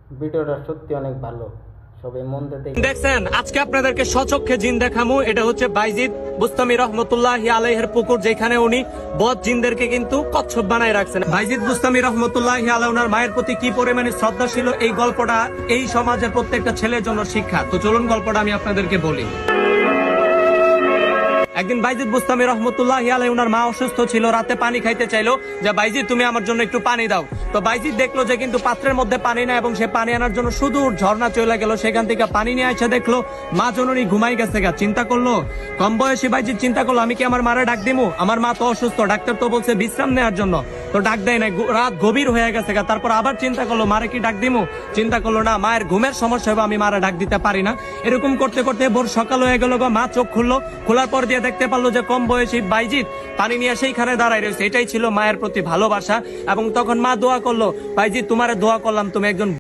ভিডিওটা সত্যি অনেক ভালো, সবাই মন দিয়ে দেখে। দেখছেন আজকে আপনাদেরকে সচক্ষে জিন দেখামু। এটা হচ্ছে বাইজিদ বুস্তামি রহমতুল্লাহি আলাইহির পুকুর, যেখানে উনি বদ জিনদেরকে কিন্তু কচ্ছপ বানায় রাখছেন। বাইজিদ বুস্তামি রহমতুল্লাহি আলাইহি ওনার মায়ের প্রতি কি পরিমাণে শ্রদ্ধা ছিল, এই গল্পটা এই সমাজের প্রত্যেকটা ছেলের জন্য শিক্ষা। তো চলুন গল্পটা আমি আপনাদেরকে বলি। একদিন বাইজিদ বুস্তামি রহমতুল্লাহি আলাইহি ওনার মা অসুস্থ ছিল, রাতে পানি খাইতে চাইলো যে বাইজিদ তুমি আমার জন্য একটু পানি দাও। তো বাইজিদ দেখলো যে কিন্তু পাত্রের মধ্যে পানি না, এবং সে পানি আনার জন্য সুদূর ঝর্ণা চলে গেল। সেখান থেকে পানি নিয়ে এসে দেখলো মা জননী ঘুমাই গেছে গা। চিন্তা করলো, কম বয়সী বাইজিদ চিন্তা করলো আমি কি আমার মারে ডাক দিমু, আমার মা তো অসুস্থ, ডাক্তার তো বলছে বিশ্রাম নেওয়ার জন্য, তো ডাক দেয় নাই। রাত গভীর হয়ে গেছে গা। তারপর আবার চিন্তা করলো মারে কি ডাক দিমু, চিন্তা করলো না, মায়ের ঘুমের সমস্যা হবে, আমি মারে ডাক দিতে পারি না। এরকম করতে করতে ভোর সকাল হয়ে গেল গা। মা চোখ খুললো, খোলার পর দিয়ে দেখতে পারলো যে কম বয়সী বাইজিদ পানি নিয়ে সেইখানে দাঁড়ায় রয়েছে। এটাই ছিল মায়ের প্রতি ভালোবাসা। এবং তখন মা দোয়া করলো, বাইজিদ তোমারে দোয়া করলাম, তুমি একজন